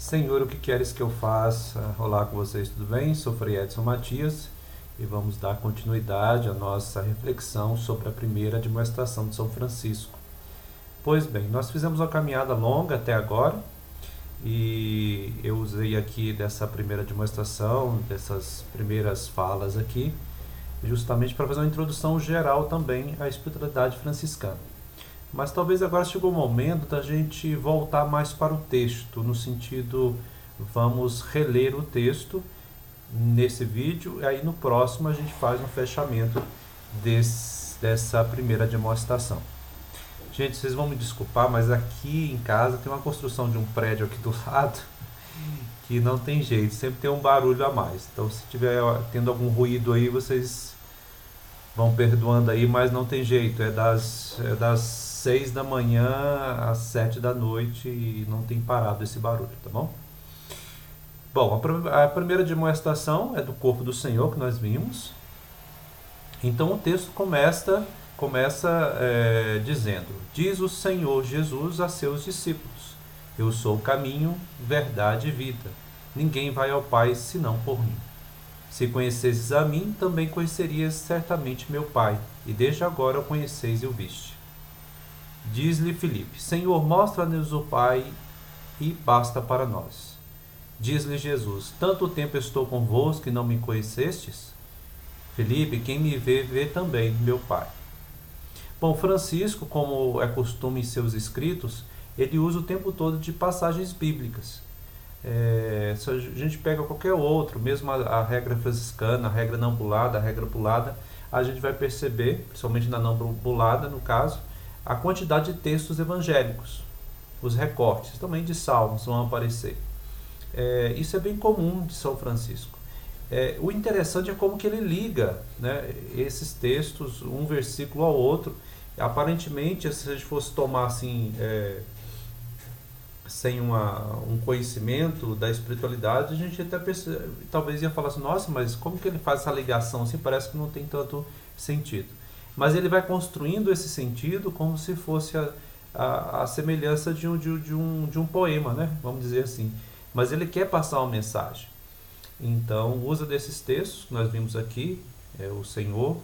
Senhor, o que queres que eu faça? Olá com vocês, tudo bem? Sou Frei Edson Matias e vamos dar continuidade à nossa reflexão sobre a primeira admoestação de São Francisco. Pois bem, nós fizemos uma caminhada longa até agora e eu usei aqui dessa primeira admoestação, dessas primeiras falas aqui, justamente para fazer uma introdução geral também à espiritualidade franciscana. Mas talvez agora chegou o momento da gente voltar mais para o texto, no sentido, vamos reler o texto nesse vídeo, e aí no próximo a gente faz um fechamento dessa primeira demonstração. Gente, vocês vão me desculpar, mas aqui em casa tem uma construção de um prédio aqui do lado que não tem jeito, sempre tem um barulho a mais. Então se tiver tendo algum ruído aí, vocês vão perdoando aí, mas não tem jeito, é das 6 da manhã às 7 da noite e não tem parado esse barulho, tá bom? Bom, a primeira demonstração é do corpo do Senhor que nós vimos. Então o texto começa dizendo: diz o Senhor Jesus a seus discípulos: eu sou o caminho, verdade e vida. Ninguém vai ao Pai senão por mim. Se conhecesses a mim, também conhecerias certamente meu Pai, e desde agora o conheceis e o viste. Diz-lhe Filipe: Senhor, mostra-nos o Pai e basta para nós. Diz-lhe Jesus: tanto tempo estou convosco e não me conhecestes? Filipe, quem me vê, vê também meu Pai. Bom, Francisco, como é costume em seus escritos, ele usa o tempo todo de passagens bíblicas. Se a gente pega qualquer outro, mesmo a regra franciscana, a regra não bulada, a regra pulada, a gente vai perceber, principalmente na não bulada no caso, a quantidade de textos evangélicos, os recortes também de salmos vão aparecer. Isso é bem comum de São Francisco. O interessante é como que ele liga, né, esses textos, um versículo ao outro. Aparentemente, se a gente fosse tomar assim, sem um conhecimento da espiritualidade, a gente até talvez ia falar assim: nossa, mas como que ele faz essa ligação assim? Parece que não tem tanto sentido. Mas ele vai construindo esse sentido como se fosse a semelhança de um poema, né? Vamos dizer assim. Mas ele quer passar uma mensagem. Então, usa desses textos que nós vimos aqui, o Senhor,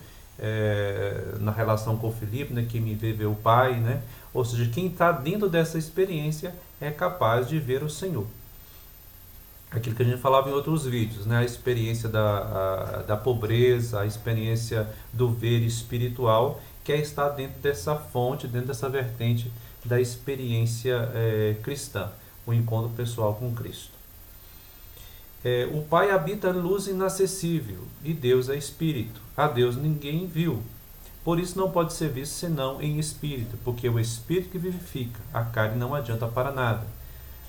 na relação com o Filipe, né? Quem me vê, vê o Pai, né? Ou seja, quem está dentro dessa experiência é capaz de ver o Senhor. Aquilo que a gente falava em outros vídeos, né? A experiência da pobreza, a experiência do ver espiritual, que é estar dentro dessa fonte, dentro dessa vertente da experiência cristã, o encontro pessoal com Cristo. O Pai habita em luz inacessível e Deus é Espírito. A Deus ninguém viu. Por isso não pode ser visto senão em Espírito, porque é o Espírito que vivifica, a carne não adianta para nada.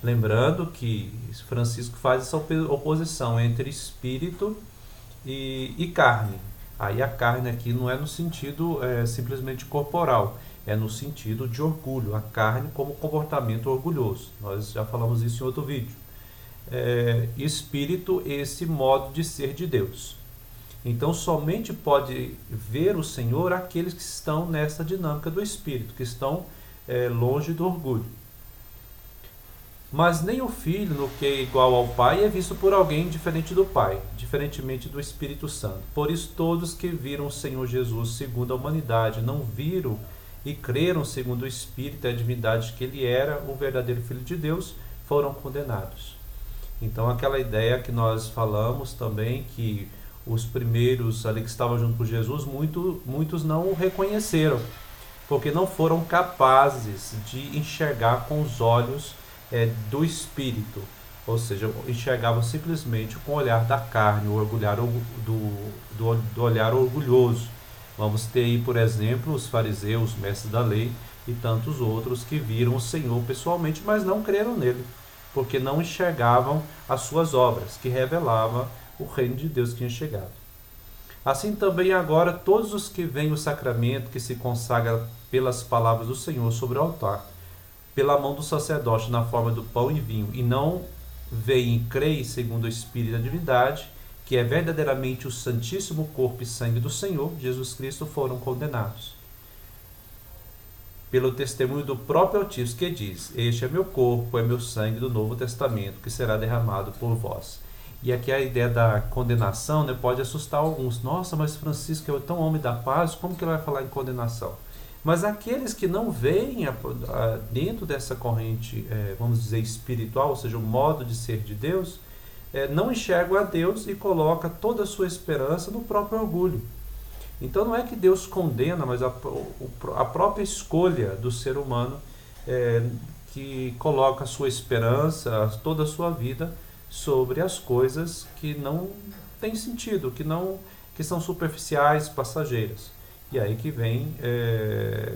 Lembrando que Francisco faz essa oposição entre espírito e carne. Aí a carne aqui não é no sentido simplesmente corporal, é no sentido de orgulho, a carne como comportamento orgulhoso. Nós já falamos isso em outro vídeo. Espírito, esse modo de ser de Deus. Então somente pode ver o Senhor aqueles que estão nessa dinâmica do Espírito, que estão longe do orgulho. Mas nem o Filho, no que é igual ao Pai, é visto por alguém diferente do Pai, diferentemente do Espírito Santo. Por isso todos que viram o Senhor Jesus segundo a humanidade não viram e creram segundo o Espírito e a divindade que ele era, o verdadeiro Filho de Deus, foram condenados. Então aquela ideia que nós falamos também, que os primeiros ali que estavam junto com Jesus, muitos não o reconheceram, porque não foram capazes de enxergar com os olhos do Espírito, ou seja, enxergavam simplesmente com o olhar da carne, o olhar do olhar orgulhoso. Vamos ter aí, por exemplo, os fariseus, mestres da lei e tantos outros que viram o Senhor pessoalmente, mas não creram nele, porque não enxergavam as suas obras, que revelavam o reino de Deus que tinha chegado. Assim também agora todos os que veem o sacramento, que se consagra pelas palavras do Senhor sobre o altar, pela mão do sacerdote na forma do pão e vinho, e não veem e creem segundo o Espírito da divindade, que é verdadeiramente o santíssimo corpo e sangue do Senhor Jesus Cristo, foram condenados. pelo testemunho do próprio Altíssimo, que diz: este é meu corpo, é meu sangue do Novo Testamento, que será derramado por vós. E aqui a ideia da condenação, né, pode assustar alguns. Nossa, mas Francisco é tão homem da paz, como que ele vai falar em condenação? Mas aqueles que não veem dentro dessa corrente, vamos dizer, espiritual, ou seja, o modo de ser de Deus, não enxergam a Deus e colocam toda a sua esperança no próprio orgulho. Então não é que Deus condena, mas a própria escolha do ser humano que coloca a sua esperança, toda a sua vida sobre as coisas que não têm sentido, que são superficiais, passageiras. E aí que vem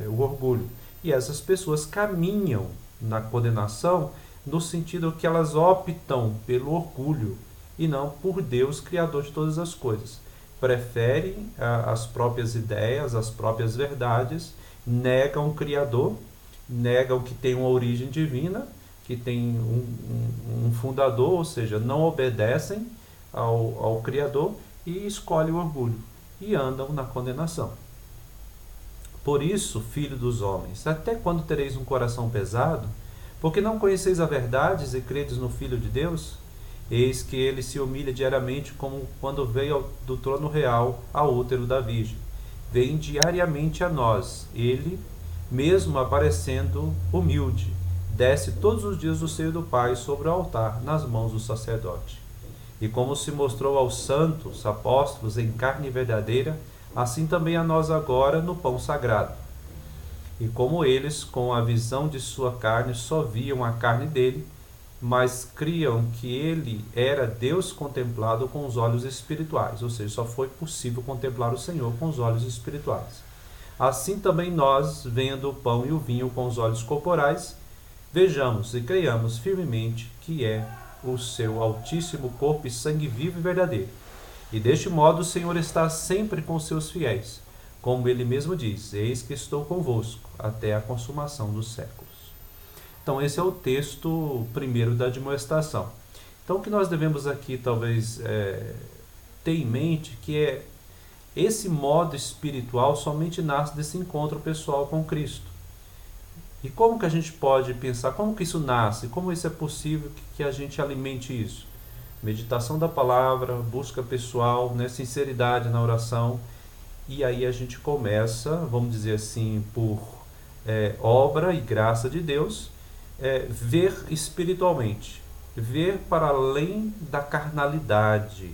o orgulho. E essas pessoas caminham na condenação no sentido que elas optam pelo orgulho e não por Deus, Criador de todas as coisas. Preferem as próprias ideias, as próprias verdades, negam o Criador, negam que tem uma origem divina, que tem um fundador, ou seja, não obedecem ao Criador e escolhem o orgulho e andam na condenação. Por isso, filho dos homens, até quando tereis um coração pesado? Porque não conheceis a verdade e credes no Filho de Deus? Eis que ele se humilha diariamente, como quando veio do trono real ao útero da Virgem. Vem diariamente a nós, ele, mesmo aparecendo humilde, desce todos os dias do seio do Pai sobre o altar, nas mãos do sacerdote. E como se mostrou aos santos apóstolos em carne verdadeira, assim também a nós agora no pão sagrado. E como eles, com a visão de sua carne, só viam a carne dele, mas criam que ele era Deus contemplado com os olhos espirituais, ou seja, só foi possível contemplar o Senhor com os olhos espirituais. Assim também nós, vendo o pão e o vinho com os olhos corporais, vejamos e creiamos firmemente que é o seu altíssimo corpo e sangue vivo e verdadeiro. E deste modo o Senhor está sempre com seus fiéis, como ele mesmo diz: eis que estou convosco até a consumação dos séculos. Então esse é o texto primeiro da admoestação. Então o que nós devemos aqui talvez ter em mente que esse modo espiritual somente nasce desse encontro pessoal com Cristo. E como que a gente pode pensar, como que isso nasce, como isso é possível que a gente alimente isso? Meditação da palavra, busca pessoal, sinceridade na oração, e aí a gente começa, vamos dizer assim, por obra e graça de Deus, ver espiritualmente, ver para além da carnalidade.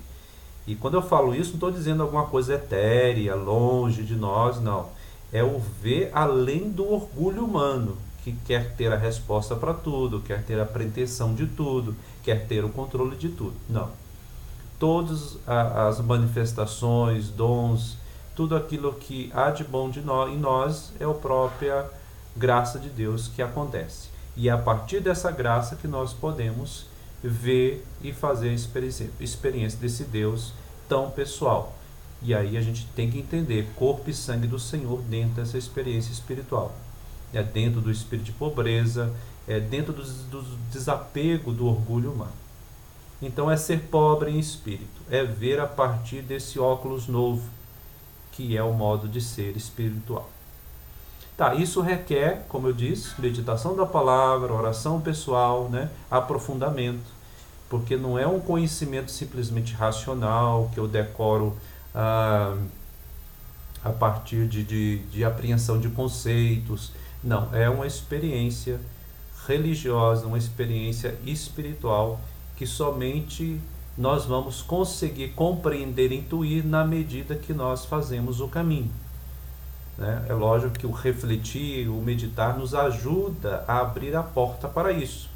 E quando eu falo isso, não estou dizendo alguma coisa etérea, longe de nós, não. É o ver além do orgulho humano, que quer ter a resposta para tudo, quer ter a pretensão de tudo, quer ter o controle de tudo. Não. Todas as manifestações, dons, tudo aquilo que há de bom em nós é a própria graça de Deus que acontece. E é a partir dessa graça que nós podemos ver e fazer a experiência desse Deus tão pessoal. E aí a gente tem que entender corpo e sangue do Senhor dentro dessa experiência espiritual. Dentro do espírito de pobreza, dentro do desapego do orgulho humano. Então é ser pobre em espírito, é ver a partir desse óculos novo, que é o modo de ser espiritual. Tá, isso requer, como eu disse, meditação da palavra, oração pessoal, aprofundamento, porque não é um conhecimento simplesmente racional, que eu decoro a partir de apreensão de conceitos. Não, é uma experiência religiosa, uma experiência espiritual que somente nós vamos conseguir compreender, intuir na medida que nós fazemos o caminho. É lógico que o refletir, o meditar nos ajuda a abrir a porta para isso.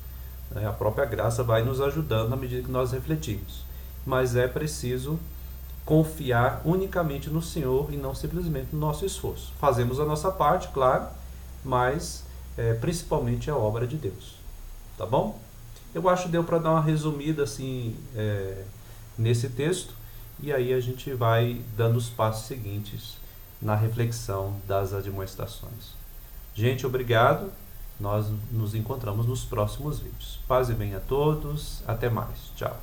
A própria graça vai nos ajudando na medida que nós refletimos. Mas é preciso confiar unicamente no Senhor e não simplesmente no nosso esforço. Fazemos a nossa parte, claro, mas principalmente a obra de Deus. Tá bom? Eu acho que deu para dar uma resumida assim, nesse texto, e aí a gente vai dando os passos seguintes na reflexão das admoestações. Gente, obrigado. Nós nos encontramos nos próximos vídeos. Paz e bem a todos. Até mais. Tchau.